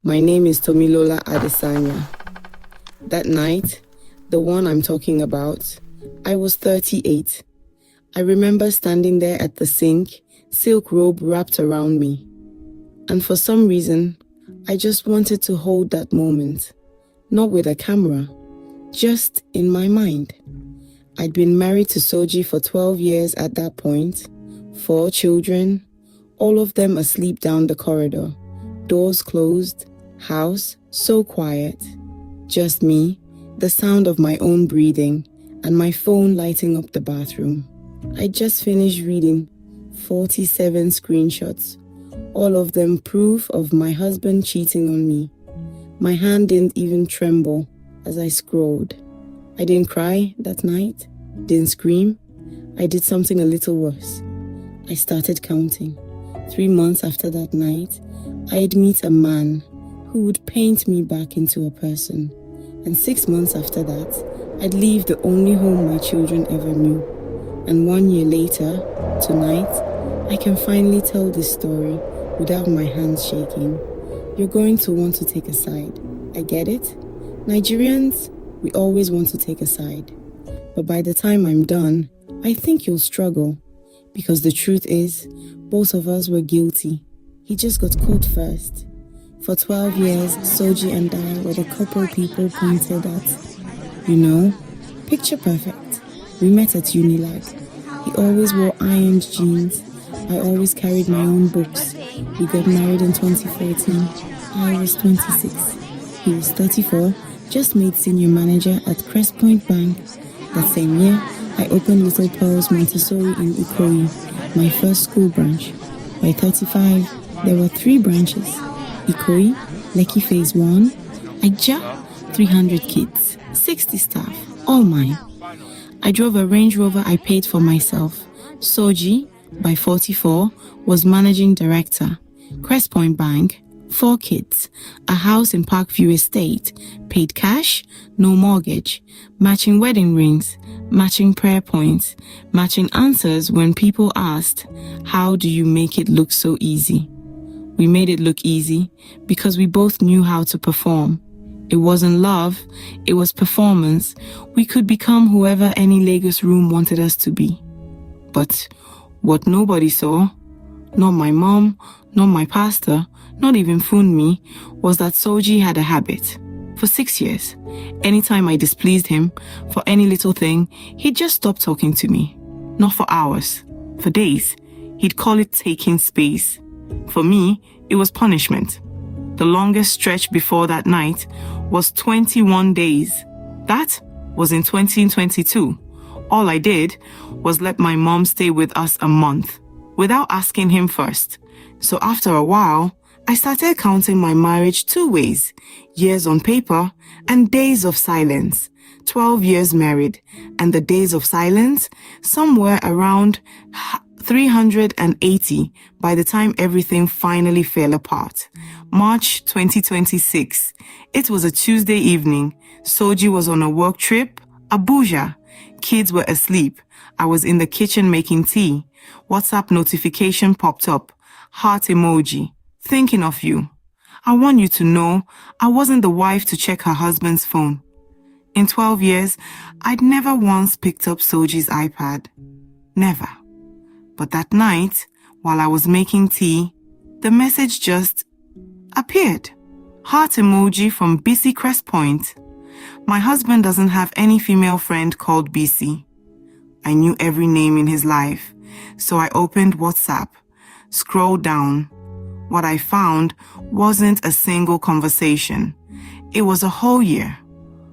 My name is Tomilola Adesanya. That night, the one I'm talking about, I was 38. I remember standing there at the sink, silk robe wrapped around me. And for some reason, I just wanted to hold that moment. Not with a camera, just in my mind. I'd been married to Soji for 12 years at that point, 4 children, all of them asleep down the corridor, doors closed, house so quiet. Just me, the sound of my own breathing, and my phone lighting up the bathroom. I just finished reading 47 screenshots, all of them proof of my husband cheating on me. My hand didn't even tremble as I scrolled. I didn't cry that night, didn't scream. I did something a little worse. I started counting. 3 months after that night, I'd meet a man who would paint me back into a person. And 6 months after that, I'd leave the only home my children ever knew. And 1 year later, tonight, I can finally tell this story without my hands shaking. You're going to want to take a side. I get it. Nigerians, we always want to take a side. But by the time I'm done, I think you'll struggle. Because the truth is, both of us were guilty. He just got caught first. For 12 years, Soji and I were the couple people pointed at. You know, picture perfect. We met at Unilag. He always wore ironed jeans. I always carried my own books. We got married in 2014. I was 26. He was 34, just made senior manager at Crest Point Bank. That same year, I opened Little Pearls Montessori in Ikoyi, my first school branch. By 35, there were 3 branches. Ikoyi, Lekki Phase 1, Aja, 300 kids, 60 staff, all mine. I drove a Range Rover I paid for myself. Soji, by 44, was managing director. Crest Point Bank, 4 kids, a house in Parkview Estate, paid cash, no mortgage, matching wedding rings, matching prayer points, matching answers when people asked, how do you make it look so easy? We made it look easy because we both knew how to perform. It wasn't love, it was performance. We could become whoever any Lagos room wanted us to be. But what nobody saw, not my mom, not my pastor, not even Funmi, was that Soji had a habit. For 6 years, anytime I displeased him for any little thing, he'd just stop talking to me. Not for hours, for days. He'd call it taking space. For me, it was punishment. The longest stretch before that night was 21 days. That was in 2022. All I did was let my mom stay with us a month without asking him first. So after a while, I started counting my marriage 2 ways, years on paper and days of silence. 12 years married, and the days of silence, somewhere around 380 by the time everything finally fell apart. March 2026. It was a Tuesday evening. Soji was on a work trip, Abuja. Kids were asleep. I was in the kitchen making tea. WhatsApp notification popped up. Heart emoji. Thinking of you. I want you to know I wasn't the wife to check her husband's phone. In 12 years, I'd never once picked up Soji's iPad. Never. But that night, while I was making tea, the message just appeared. Heart emoji from BC Crest Point. My husband doesn't have any female friend called BC. I knew every name in his life, so I opened WhatsApp, scrolled down. What I found wasn't a single conversation. It was a whole year.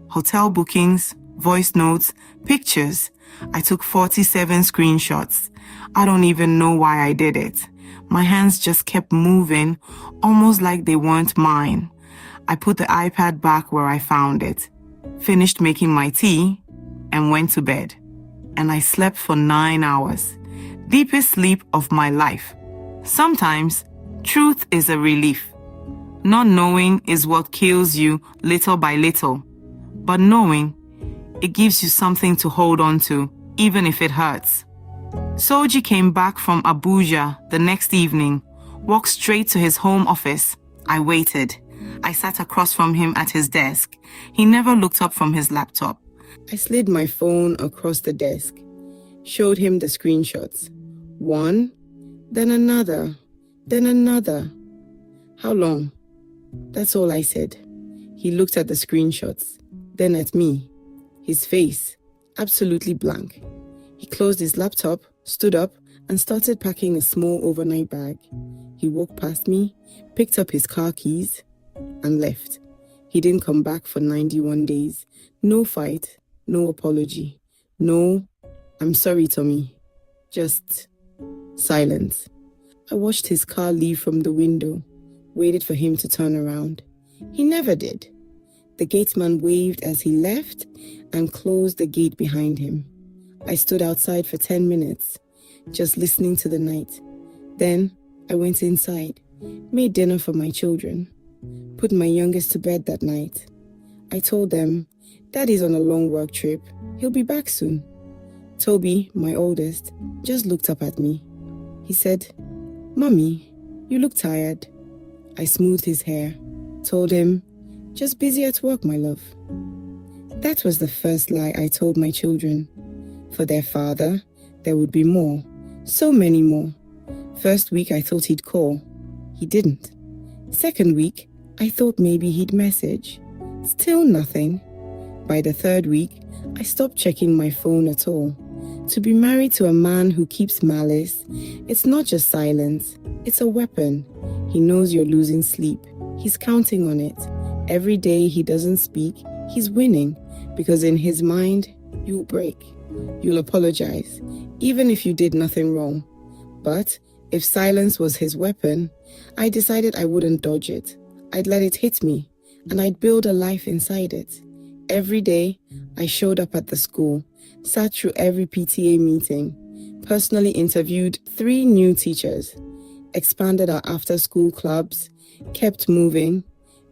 Hotel bookings, voice notes, pictures. I took 47 screenshots. I don't even know why I did it. My hands just kept moving, almost like they weren't mine. I put the iPad back where I found it, finished making my tea, and went to bed. And I slept for 9 hours. Deepest sleep of my life. Sometimes, truth is a relief. Not knowing is what kills you little by little. But knowing, it gives you something to hold on to, even if it hurts. Soji came back from Abuja the next evening, walked straight to his home office. I waited. I sat across from him at his desk. He never looked up from his laptop. I slid my phone across the desk, showed him the screenshots. One, then another, then another. How long? That's all I said. He looked at the screenshots, then at me. His face, absolutely blank. He closed his laptop, stood up, and started packing a small overnight bag. He walked past me, picked up his car keys, and left. He didn't come back for 91 days. No fight, no apology. No, I'm sorry, Tomi. Just silence. I watched his car leave from the window, waited for him to turn around. He never did. The gateman waved as he left and closed the gate behind him. I stood outside for 10 minutes, just listening to the night. Then I went inside, made dinner for my children, put my youngest to bed that night. I told them, Daddy's on a long work trip. He'll be back soon. Toby, my oldest, just looked up at me. He said, Mommy, you look tired. I smoothed his hair, told him, just busy at work, my love. That was the first lie I told my children. For their father, there would be more, so many more. First week, I thought he'd call. He didn't. Second week, I thought maybe he'd message. Still nothing. By the third week, I stopped checking my phone at all. To be married to a man who keeps malice, it's not just silence, it's a weapon. He knows you're losing sleep. He's counting on it. Every day he doesn't speak, he's winning, because in his mind, you'll break. You'll apologize, even if you did nothing wrong. But if silence was his weapon, I decided I wouldn't dodge it. I'd let it hit me, and I'd build a life inside it. Every day, I showed up at the school, sat through every PTA meeting, personally interviewed 3 new teachers, expanded our after-school clubs, kept moving,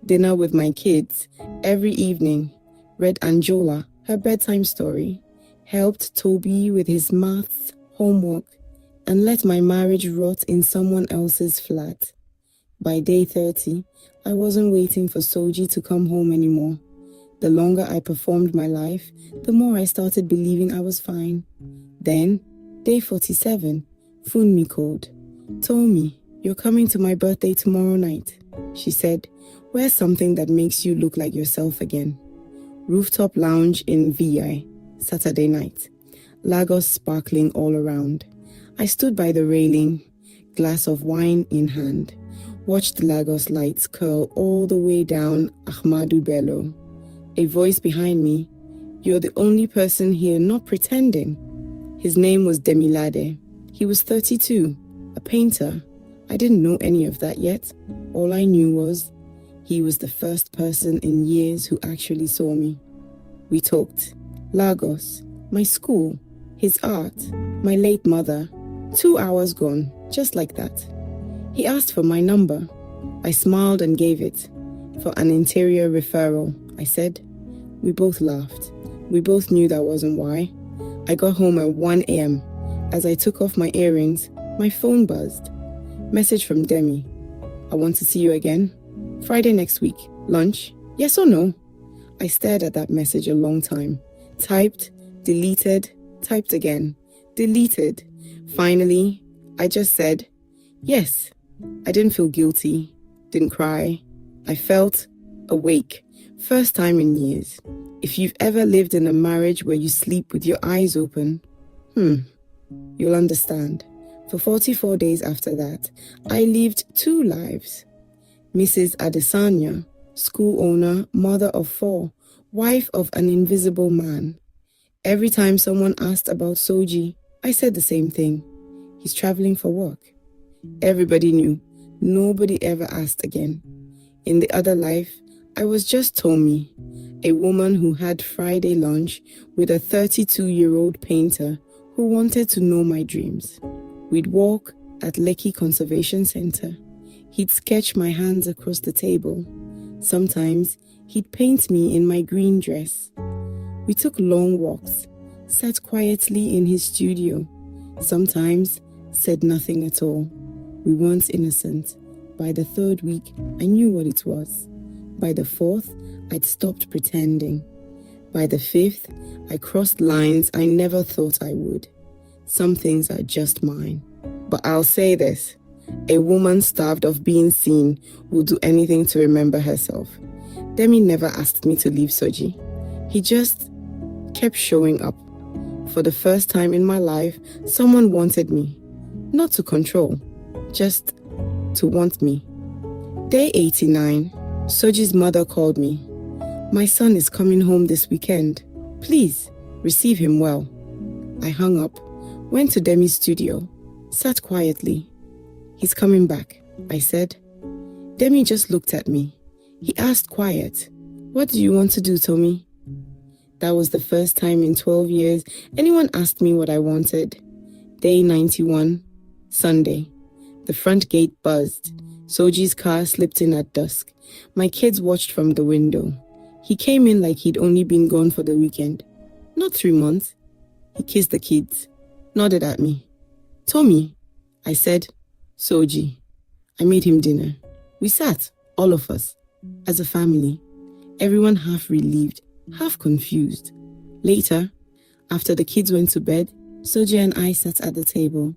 dinner with my kids every evening, read Anjola, her bedtime story, helped Toby with his maths homework, and let my marriage rot in someone else's flat. By day 30, I wasn't waiting for Soji to come home anymore. The longer I performed my life, the more I started believing I was fine. Then, day 47, Funmi called. Tomi, you're coming to my birthday tomorrow night. She said, wear something that makes you look like yourself again. Rooftop lounge in VI, Saturday night. Lagos sparkling all around. I stood by the railing, glass of wine in hand, watched Lagos lights curl all the way down Ahmadu Bello. A voice behind me, you're the only person here not pretending. His name was Demilade. He was 32, a painter. I didn't know any of that yet. All I knew was he was the first person in years who actually saw me. We talked. Lagos, my school, his art, my late mother. 2 hours gone, just like that. He asked for my number. I smiled and gave it. For an interior referral, I said. We both laughed. We both knew that wasn't why. I got home at 1 a.m. As I took off my earrings, my phone buzzed. Message from Demi. I want to see you again. Friday next week. Lunch? Yes or no? I stared at that message a long time. Typed, deleted, typed again, deleted. Finally, I just said, yes. I didn't feel guilty, didn't cry. I felt awake. First time in years. If you've ever lived in a marriage where you sleep with your eyes open, you'll understand. For 44 days after that, I lived 2 lives. Mrs. Adesanya, school owner, mother of 4, wife of an invisible man. Every time someone asked about Soji, I said the same thing. He's traveling for work. Everybody knew. Nobody ever asked again. In the other life, I was just Tomi, a woman who had Friday lunch with a 32-year-old painter who wanted to know my dreams. We'd walk at Lekki Conservation Center. He'd sketch my hands across the table. Sometimes he'd paint me in my green dress. We took long walks, sat quietly in his studio. Sometimes said nothing at all. We weren't innocent. By the 3rd week, I knew what it was. By the fourth, I'd stopped pretending. By the fifth, I crossed lines I never thought I would. Some things are just mine. But I'll say this, a woman starved of being seen will do anything to remember herself. Demi never asked me to leave Soji. He just kept showing up. For the first time in my life, someone wanted me. Not to control, just to want me. Day 89, Soji's mother called me. My son is coming home this weekend. Please, receive him well. I hung up, went to Demi's studio, sat quietly. He's coming back, I said. Demi just looked at me. He asked quiet, what do you want to do, Tomi? That was the first time in 12 years anyone asked me what I wanted. Day 91, Sunday. The front gate buzzed. Soji's car slipped in at dusk. My kids watched from the window. He came in like he'd only been gone for the weekend. Not 3 months. He kissed the kids, nodded at me. Tomi, I said. Soji. I made him dinner. We sat, all of us, as a family. Everyone half relieved, half confused. Later, after the kids went to bed, Soji and I sat at the table.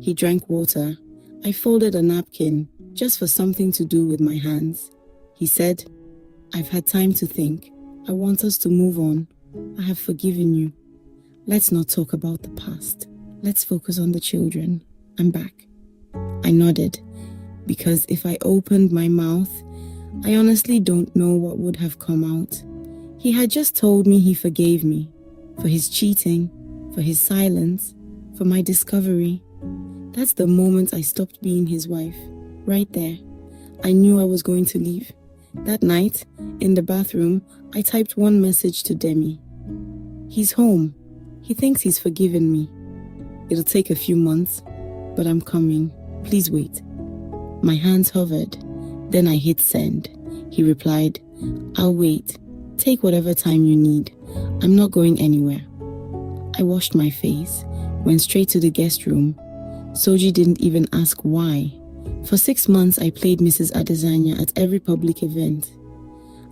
He drank water. I folded a napkin, just for something to do with my hands. He said, I've had time to think. I want us to move on. I have forgiven you. Let's not talk about the past. Let's focus on the children. I'm back. I nodded, because if I opened my mouth, I honestly don't know what would have come out. He had just told me he forgave me for his cheating, for his silence, for my discovery. That's the moment I stopped being his wife. Right there. I knew I was going to leave. That night, in the bathroom, I typed one message to Demi. He's home. He thinks he's forgiven me. It'll take a few months, but I'm coming. Please wait. My hands hovered. Then I hit send. He replied, I'll wait. Take whatever time you need. I'm not going anywhere. I washed my face, went straight to the guest room. Soji didn't even ask why. For 6 months, I played Mrs. Adesanya at every public event.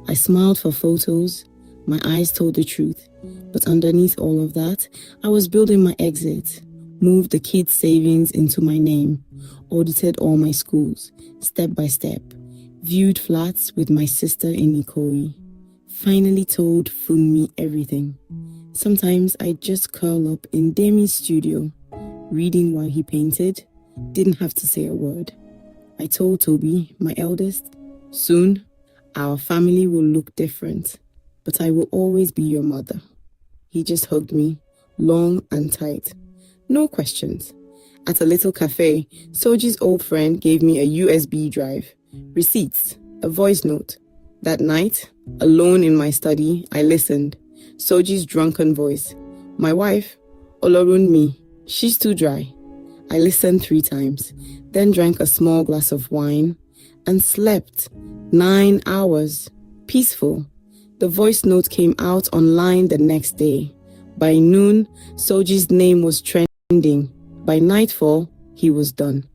I smiled for photos. My eyes told the truth. But underneath all of that, I was building my exit. Moved the kids' savings into my name. Audited all my schools, step by step. Viewed flats with my sister in Ikoyi. Finally told Funmi everything. Sometimes I'd just curl up in Demi's studio, reading while he painted. Didn't have to say a word. I told Toby, my eldest, soon our family will look different, but I will always be your mother. He just hugged me, long and tight. No questions. At a little cafe, Soji's old friend gave me a USB drive, receipts, a voice note. That night, alone in my study, I listened. Soji's drunken voice. My wife, Olorunmi, she's too dry. I listened 3 times, then drank a small glass of wine and slept 9 hours. Peaceful. The voice note came out online the next day. By noon, Soji's name was trending. By nightfall, he was done.